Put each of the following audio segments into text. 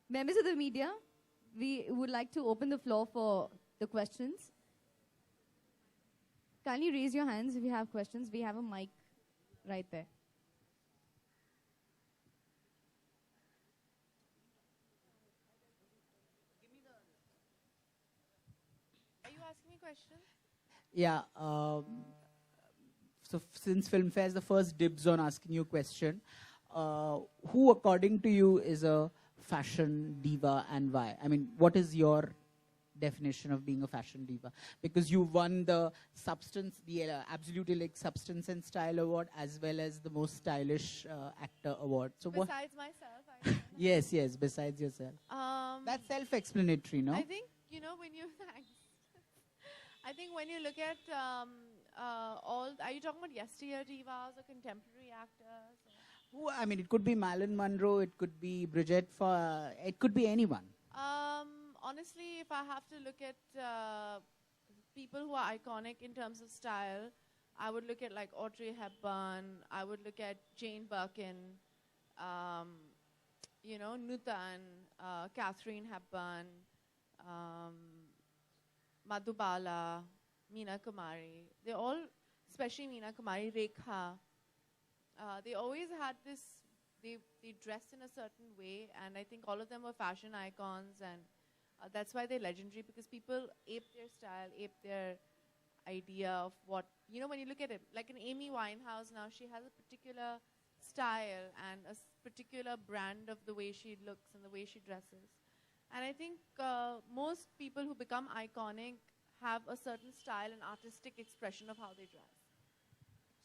Members of the media, we would like to open the floor for the questions. Kindly raise your hands if you have questions. We have a mic right there. Are you asking me questions? Yeah. So since Filmfare is the first dibs on asking you a question, who according to you is a fashion diva and why? I mean, what is your definition of being a fashion diva? Because you won the Absolute Elite Substance and Style Award as well as the most stylish actor award. So besides myself, I don't know. Yes, besides yourself. That's self-explanatory, no? I think, when you... Thanks. I think when you look at are you talking about yesteryear divas or contemporary actors? Who? I mean, it could be Marilyn Monroe, it could be Bridget, it could be anyone. Honestly, if I have to look at people who are iconic in terms of style, I would look at like Audrey Hepburn, I would look at Jane Birkin, Nutan, Catherine Hepburn, Madhubala, Meena Kumari. They all, especially Meena Kumari, Rekha, they always had this, they dressed in a certain way, and I think all of them were fashion icons, and that's why they're legendary, because people ape their style, ape their idea of what, when you look at it, like an Amy Winehouse now, she has a particular style and a particular brand of the way she looks and the way she dresses. And I think most people who become iconic have a certain style and artistic expression of how they dress.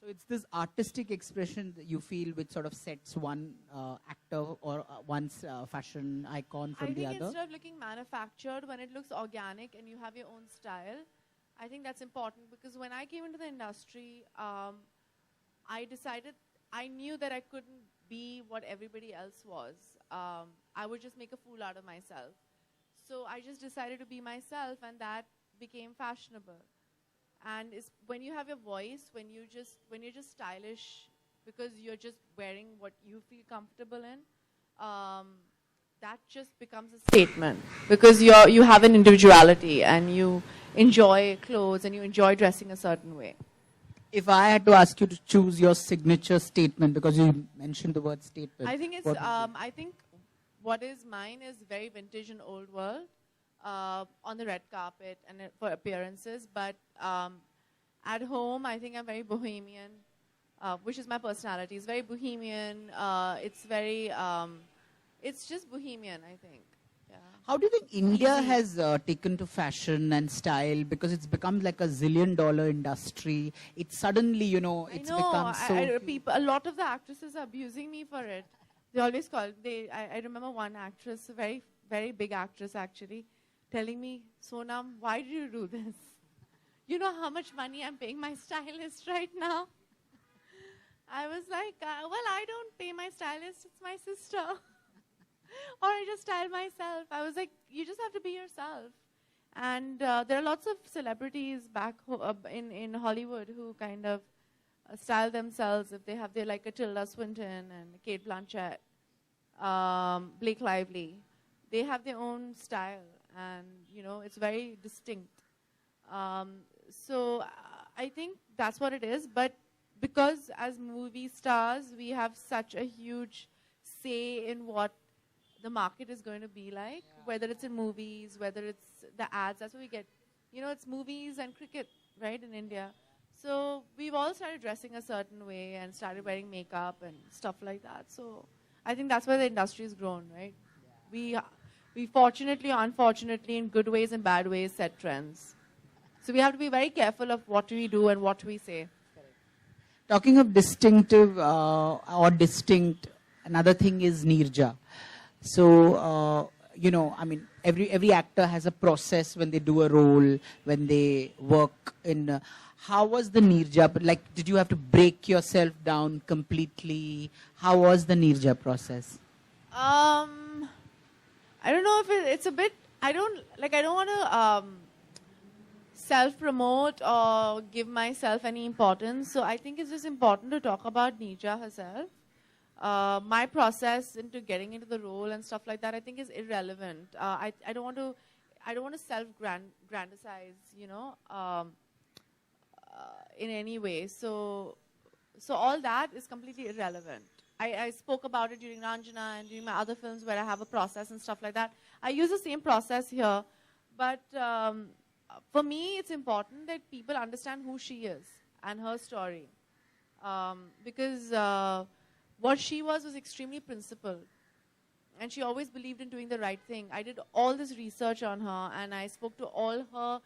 So it's this artistic expression that you feel which sort of sets one actor or one's fashion icon from the other? I think instead of looking manufactured, when it looks organic and you have your own style, I think that's important, because when I came into the industry, I knew that I couldn't be what everybody else was. I would just make a fool out of myself. So I just decided to be myself, and that became fashionable. And it's when you have your voice, when you're just stylish because you're just wearing what you feel comfortable in, that just becomes a statement, because you have an individuality and you enjoy clothes and you enjoy dressing a certain way. If I had to ask you to choose your signature statement, because you mentioned the word statement. I think I think what is mine is very vintage and old world, on the red carpet and for appearances. But at home, I think I'm very bohemian, which is my personality. It's very bohemian. It's just bohemian, I think. Yeah. How do you think India has taken to fashion and style? Because it's become like a $1 zillion industry. It's suddenly, it's become so... A lot of the actresses are abusing me for it. They always call... I remember one actress, a very, very big actress actually, telling me, Sonam, why did you do this? You know how much money I'm paying my stylist right now? I was like, well, I don't pay my stylist, it's my sister. Or I just style myself. I was like, you just have to be yourself. And there are lots of celebrities back in Hollywood who kind of style themselves. If they have like a Tilda Swinton and Kate Blanchett, Blake Lively, they have their own style, and it's very distinct. So I think that's what it is. But because as movie stars, we have such a huge say in what the market is going to be like, whether it's in movies, whether it's the ads. That's what we get. It's movies and cricket, right, in India. So we've all started dressing a certain way and started wearing makeup and stuff like that. So I think that's where the industry has grown, right? Yeah. We fortunately or unfortunately, in good ways and bad ways, set trends. So we have to be very careful of what we do and what we say. Talking of distinctive or distinct, another thing is Nirja. So, I mean, every actor has a process when they do a role, when they work in... how was the Nirja? Like, did you have to break yourself down completely? How was the Nirja process? I don't know if it's a bit... I don't want to self-promote or give myself any importance. So I think it's just important to talk about Nirja herself. my process into getting into the role and stuff like that, I think is irrelevant. I don't want to self-grandize, in any way. So all that is completely irrelevant. I spoke about it during Ranjana and during my other films where I have a process and stuff like that. I use the same process here, but for me, it's important that people understand who she is and her story, because what she was extremely principled, and she always believed in doing the right thing. I did all this research on her, and I spoke to all her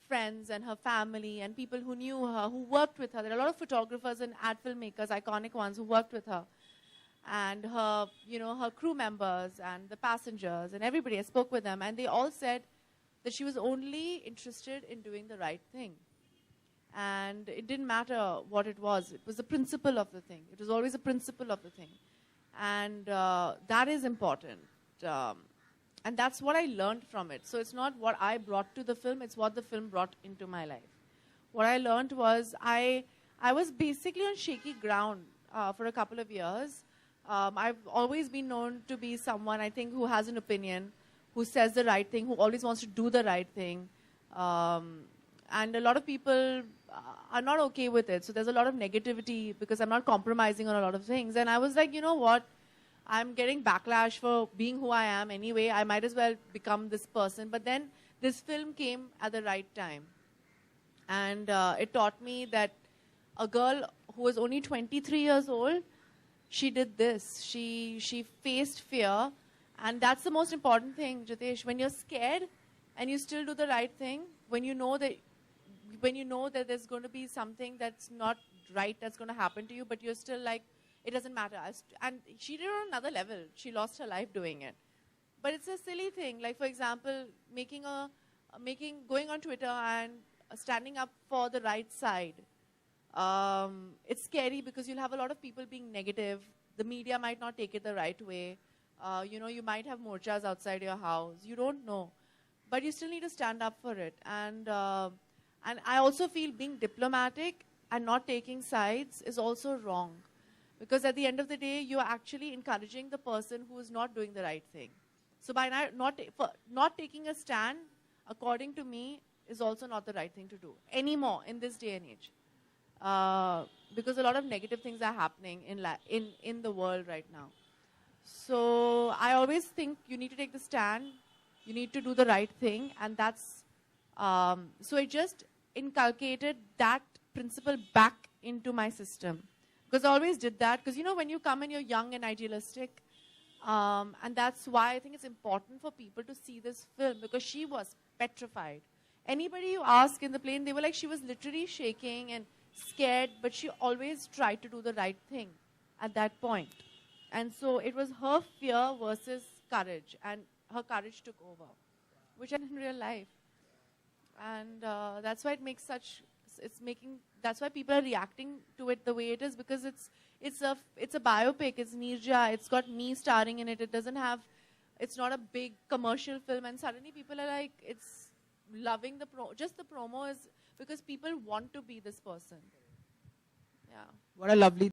friends and her family and people who knew her, who worked with her. There are a lot of photographers and ad filmmakers, iconic ones, who worked with her. And her, her crew members and the passengers and everybody, I spoke with them, and they all said that she was only interested in doing the right thing. And it didn't matter what it was the principle of the thing. It was always a principle of the thing. And that is important. And that's what I learned from it. So it's not what I brought to the film, it's what the film brought into my life. What I learned was I was basically on shaky ground for a couple of years. I've always been known to be someone, I think, who has an opinion, who says the right thing, who always wants to do the right thing. And a lot of people are not okay with it. So there's a lot of negativity because I'm not compromising on a lot of things. And I was like, you know what? I'm getting backlash for being who I am anyway. I might as well become this person. But then this film came at the right time. And it taught me that a girl who was only 23 years old, she did this. She faced fear. And that's the most important thing, Jitesh. When you're scared and you still do the right thing, when you know that there's going to be something that's not right that's going to happen to you, but you're still like, it doesn't matter. And she did it on another level. She lost her life doing it. But it's a silly thing. Like, for example, going on Twitter and standing up for the right side. It's scary because you'll have a lot of people being negative. The media might not take it the right way. You might have morchas outside your house. You don't know. But you still need to stand up for it. And I also feel being diplomatic and not taking sides is also wrong. Because at the end of the day, you're actually encouraging the person who is not doing the right thing. So by not taking a stand, according to me, is also not the right thing to do anymore in this day and age. Because a lot of negative things are happening in the world right now. So I always think you need to take the stand. You need to do the right thing. And that's... so I just inculcated that principle back into my system. Because I always did that. Because, when you come and you're young and idealistic, and that's why I think it's important for people to see this film, because she was petrified. Anybody you ask in the plane, they were like, she was literally shaking and scared, but she always tried to do the right thing at that point. And so it was her fear versus courage, and her courage took over, which I did in real life. And that's why it makes that's why people are reacting to it the way it is, because it's a biopic, it's Neerja, it's got me starring in it, it's not a big commercial film, and suddenly people are like, it's loving the promo is because people want to be this person. Yeah. What a lovely